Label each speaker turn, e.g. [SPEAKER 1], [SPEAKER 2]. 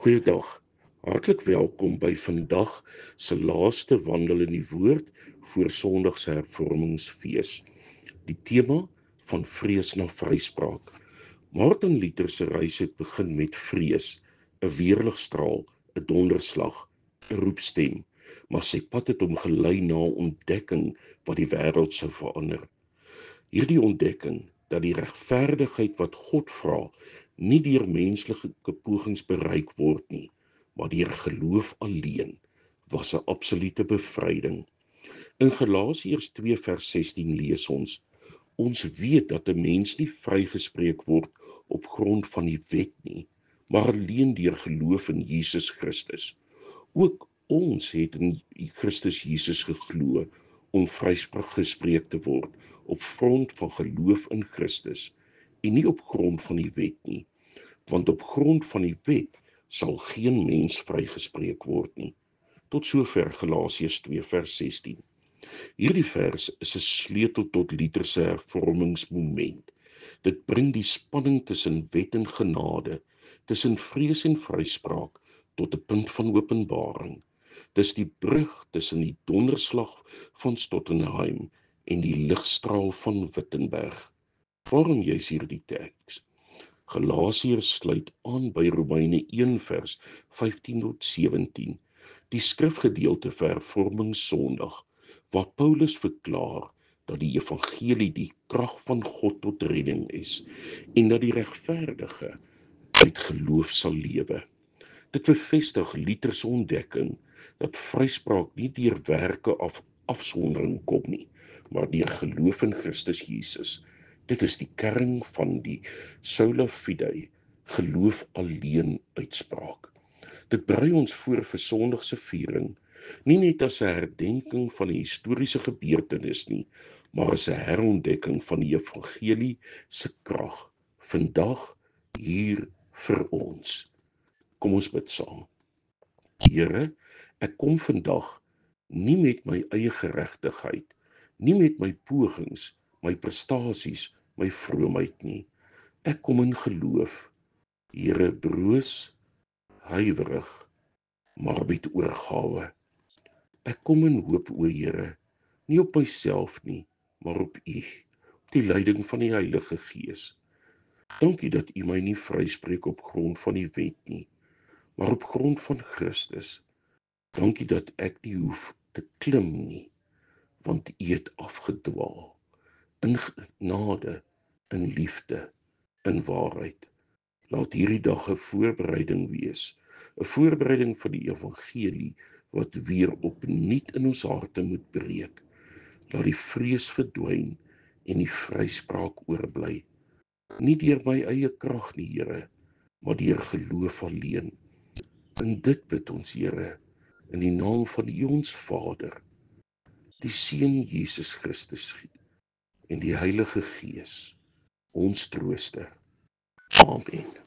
[SPEAKER 1] Goeiedag, hartlik welkom by vandag se laaste wandel in die woord voor Sondag se hervormingsfees. Die tema van vrees na vryspraak. Martin Luther se reis het begin met vrees, 'n weerligstraal, 'n donderslag, 'n roepstem, maar sy pad het hom gelei na ontdekking wat die wêreld sou verander. Hierdie ontdekking dat die regverdigheid wat God vra, nie deur menslike pogings bereik word nie, maar deur geloof alleen, was 'n absolute bevryding. In Galasiërs 2 vers 16 lees ons weet dat 'n mens nie vrygespreek word op grond van die wet nie, maar alleen deur geloof in Jesus Christus. Ook ons het in Christus Jesus geglo om vrygespreek te word op grond van geloof in Christus en nie op grond van die wet nie, want op grond van die wet sal geen mens vrygespreek word nie. Tot sover Galasiërs 2 vers 16. Hierdie vers is 'n sleutel tot Luther se hervormingsmoment. Dit bring die spanning tussen wet en genade, tussen vrees en vryspraak tot 'n punt van openbaring. Dis die brug tussen die donderslag van Stottenheim en die ligstraal van Wittenberg. Waarom juis hierdie teks? Galasiërs sluit aan by Romeine 1 vers 15 tot 17, die skrifgedeelte vir Hervormingssondag, waar Paulus verklaar dat die evangelie die krag van God tot redding is en dat die regverdige uit geloof sal lewe. Dit bevestig Luther se ontdekking dat vryspraak nie deur werke of afsondering kom nie, maar deur geloof in Christus Jesus. Dit is die kern van die sola fide, geloof alleen uitspraak. Dit berei ons voor vir Sondag se viering, nie net as 'n herdenking van 'n historiese gebeurtenis nie, maar as 'n herontdekking van die evangelie se krag, vandag hier vir ons. Kom ons bid saam. Here, ek kom vandag nie met my eie geregtigheid, nie met my pogings, my prestasies, my vroomheid nie. Ek kom in geloof, Here, broos, huiwerig, maar met oorgawe. Ek kom in hoop, o Here, nie op myself nie, maar op U, op die leiding van die Heilige Gees. Dankie dat U my nie vryspreek op grond van die wet nie, maar op grond van Christus. Dankie dat ek nie hoef te klim nie, want U het afgedwaal, in genade, in liefde, in waarheid. Laat hierdie dag 'n voorbereiding wees, 'n voorbereiding vir die evangelie, wat weer opnuut in ons harte moet breek. Laat die vrees verdwyn en die vryspraak oorbly. Nie deur my eie krag nie, Here, maar deur geloof alleen. En dit bid ons, Here, in die naam van U ons Vader, die Seun Jesus Christus en die Heilige Gees, ons Trooster. Amen.